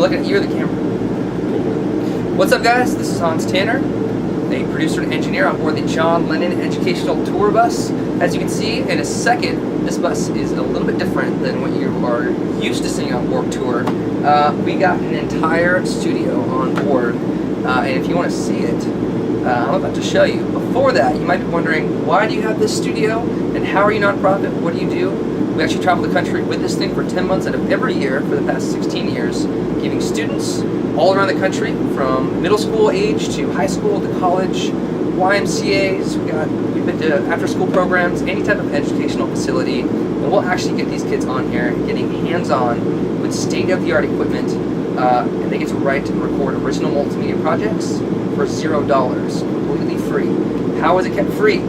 looking at you or the camera. What's up, guys? This is Hans Tanner, a producer and engineer on board the John Lennon Educational Tour Bus. As you can see in a second, this bus is a little bit different than what you are used to seeing on Warped Tour. We got an entire studio on board, and if you want to see it, I'm about to show you. Before that, you might be wondering, why do you have this studio, and how are you nonprofit? What do you do? We actually travel the country with this thing for 10 months out of every year for the past 16 years, giving students all around the country, from middle school age to high school to college, YMCAs, we've been to after school programs, any type of educational facility, and we'll actually get these kids on here getting hands-on with state-of-the-art equipment, and they get to write and record original multimedia projects for $0, completely free. How is it kept free?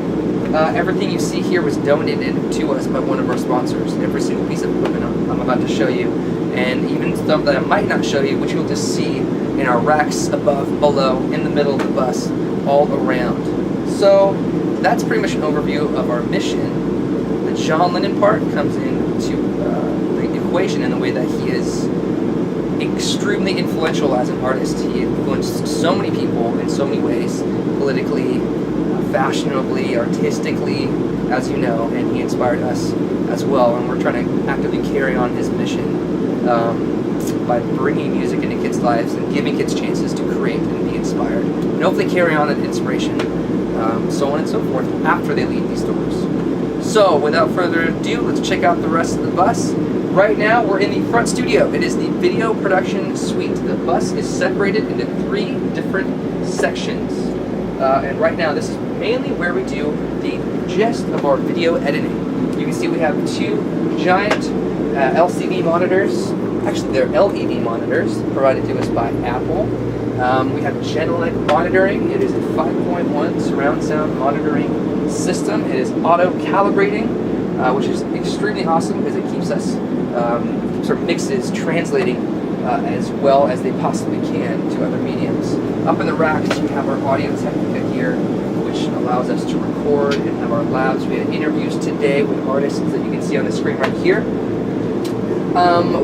Everything you see here was donated to us by one of our sponsors. Every single piece of equipment I'm about to show you, and even stuff that I might not show you, which you'll just see in our racks above, below, in the middle of the bus, all around. So that's pretty much an overview of our mission. The John Lennon part comes into the equation in the way that he is extremely influential as an artist. He influenced so many people in so many ways, politically, fashionably, artistically, as you know, and he inspired us as well, and we're trying to actively carry on his mission by bringing music into kids' lives and giving kids chances to create and be inspired, and hopefully carry on that inspiration, so on and so forth, after they leave these doors. So, without further ado, let's check out the rest of the bus. Right now, we're in the front studio. It is the video production suite. The bus is separated into 3 different sections. And right now, this is mainly where we do the gist of our video editing. You can see we have 2 giant LCD monitors. Actually, they're LED monitors provided to us by Apple. We have Genelec monitoring. It is a 5.1 surround sound monitoring system. It is auto-calibrating, which is extremely awesome because it keeps us sort of mixes translating as well as they possibly can to other mediums. Up in the racks, we have our Audio Technica here, which allows us to record and have our labs. We had interviews today with artists that you can see on the screen right here.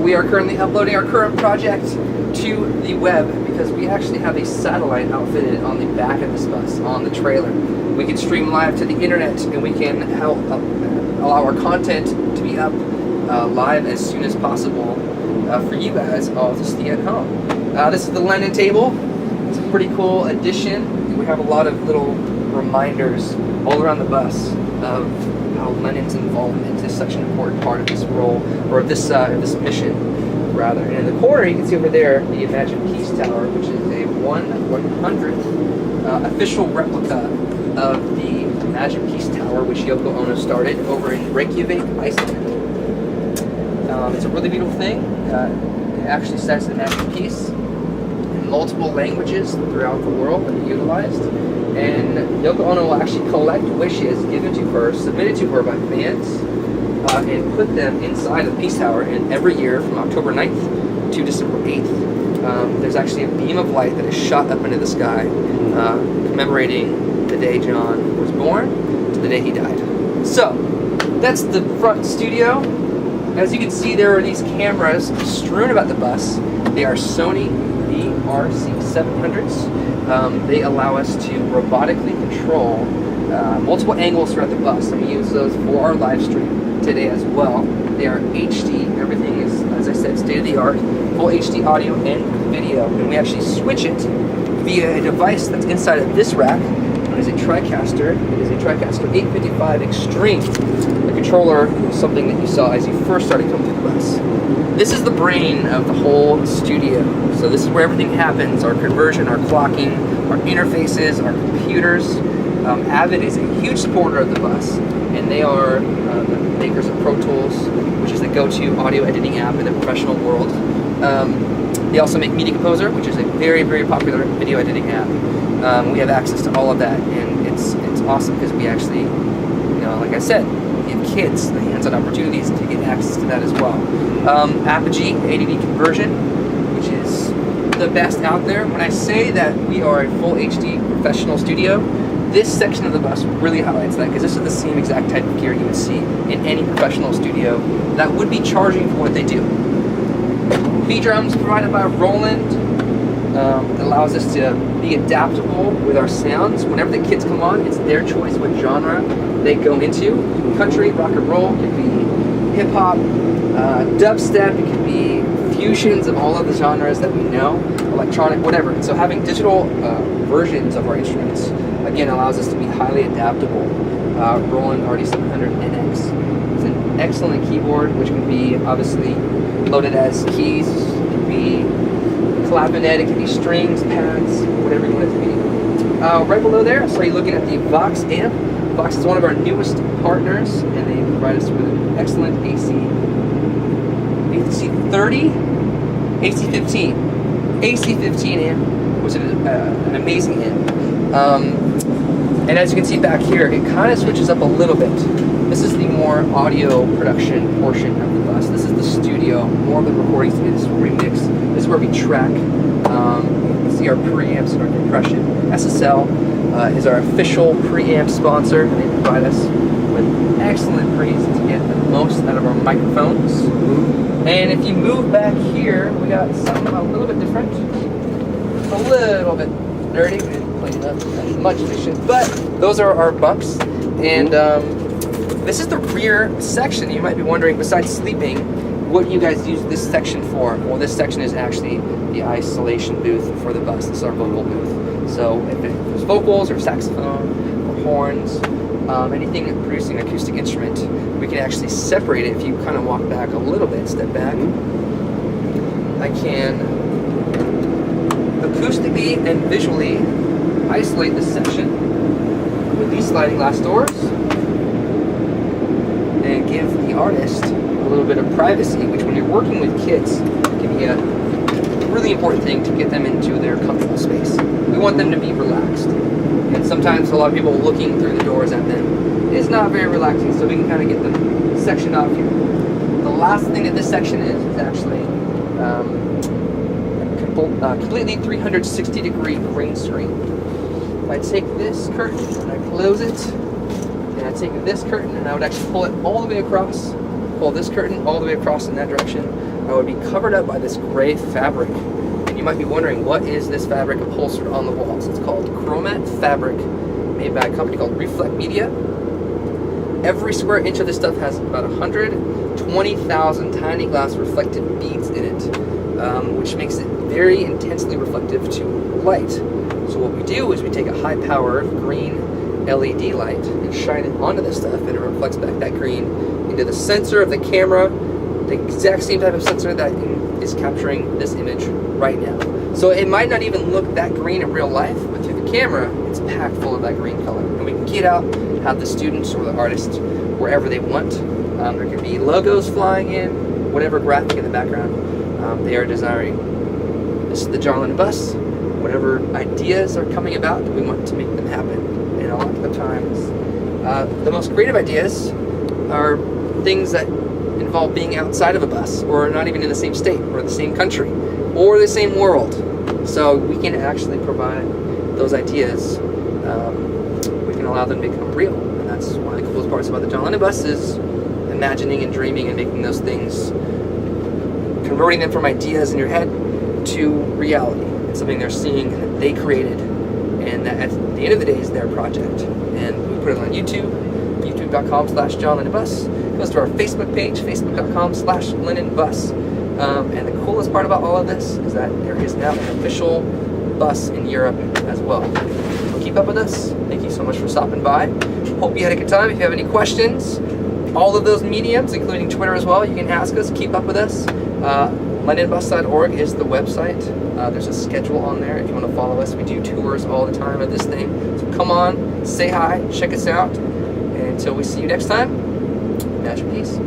We are currently uploading our current project to the web because we actually have a satellite outfitted on the back of this bus, on the trailer. We can stream live to the internet, and we can help allow our content to be up live as soon as possible for you guys all to see at home. This is the Lennon table. It's a pretty cool addition. We have a lot of little reminders all around the bus of how Lennon's involvement is such an important part of this role, or of this mission, rather. And in the corner, you can see over there the Imagine Peace Tower, which is a 1/100th official replica of the Imagine Peace Tower, which Yoko Ono started over in Reykjavik, Iceland. It's a really beautiful thing. It actually says Imagine Peace in multiple languages throughout the world that are utilized. And Yoko Ono will actually collect wishes given to her, submitted to her by fans, and put them inside the Peace Tower. And every year, from October 9th to December 8th, there's actually a beam of light that is shot up into the sky, commemorating the day John was born to the day he died. So, that's the front studio. As you can see, there are these cameras strewn about the bus. They are Sony VRC700s. They allow us to robotically control multiple angles throughout the bus, and we use those for our live stream today as well. They are HD. Everything is, as I said, state-of-the-art, full HD audio and video, and we actually switch it via a device that's inside of this rack. It is a TriCaster. It is a TriCaster 855 Extreme. The controller was something that you saw as you first started coming through the bus. This is the brain of the whole studio. So this is where everything happens: our conversion, our clocking, our interfaces, our computers. Avid is a huge supporter of the bus, and they are the makers of Pro Tools, which is the go-to audio editing app in the professional world. They also make Media Composer, which is a very, very popular video editing app. We have access to all of that, and it's awesome because we actually, like I said, give kids the hands-on opportunities to get access to that as well. Apogee ADV conversion, which is the best out there. When I say that we are a full HD professional studio, this section of the bus really highlights that, because this is the same exact type of gear you would see in any professional studio that would be charging for what they do. V drums provided by Roland. It allows us to be adaptable with our sounds. Whenever the kids come on, it's their choice what genre they go into. Country, rock and roll, it could be hip hop, dubstep, it could be fusions of all of the genres that we know, electronic, whatever. And so having digital versions of our instruments, again, allows us to be highly adaptable. Roland RD700 NX is an excellent keyboard, which can be obviously loaded as keys, it can be clavinet, it can be strings, pads, whatever you want it to be. Right below there, so you're looking at the Vox amp. Vox is one of our newest partners, and they provide us with an excellent AC30, AC15 amp, which is an amazing amp. And as you can see back here, it kind of switches up a little bit. This is the more audio production portion of the bus. This is the studio, more of the recording studio. This is where we mix. This is where we track. You can see our preamps and our compression. SSL is our official preamp sponsor. They provide us with excellent pre's to get the most out of our microphones. And if you move back here, we got something a little bit different. It's a little bit dirty. We didn't clean it up as much as we should. But those are our bumps. And this is the rear section. You might be wondering, besides sleeping, what do you guys use this section for? Well, this section is actually the isolation booth for the bus. This is our vocal booth. So if there's vocals or saxophone or horns, anything producing an acoustic instrument, we can actually separate it. If you kind of walk back a little bit, step back, I can acoustically and visually isolate this section with these sliding glass doors and give the artist a little bit of privacy, which when you're working with kids can be a really important thing to get them into their comfortable space. We want them to be relaxed. And sometimes a lot of people looking through the doors at them is not very relaxing, so we can kind of get them sectioned off here. The last thing that this section is actually completely 360 degree green screen. If I take this curtain and I close it, and I take this curtain and I would actually pull it all the way across, pull this curtain all the way across in that direction, I would be covered up by this gray fabric. And you might be wondering, what is this fabric upholstered on the walls? It's called Chromat fabric, made by a company called Reflect Media. Every square inch of this stuff has about 120,000 tiny glass reflective beads in it, which makes it very intensely reflective to light. So what we do is we take a high-powered green LED light and shine it onto this stuff, and it reflects back that green into the sensor of the camera, the exact same type of sensor that is capturing this image right now. So it might not even look that green in real life, but through the camera, it's packed full of that green color. And we can get out, have the students or the artists wherever they want. There can be logos flying in, whatever graphic in the background they are desiring. This is the John Lennon bus. Whatever ideas are coming about, we want to make them happen. And a lot of the times, the most creative ideas are things that involve being outside of a bus, or not even in the same state, or the same country, or the same world. So we can actually provide those ideas. We can allow them to become real. And that's one of the coolest parts about the John Lennon bus, is imagining and dreaming and making those things, converting them from ideas in your head to reality. It's something they're seeing and that they created, and that at the end of the day is their project. And we put it on YouTube, youtube.com/JohnLennonBus. It goes to our Facebook page, facebook.com/LennonBus. And the coolest part about all of this is that there is now an official bus in Europe as well. So keep up with us. Thank you so much for stopping by. Hope you had a good time. If you have any questions, all of those mediums, including Twitter as well, you can ask us. Keep up with us. LennonBus.org is the website. There's a schedule on there if you want to follow us. We do tours all the time of this thing. So come on, say hi, check us out. And until we see you next time, magic peace.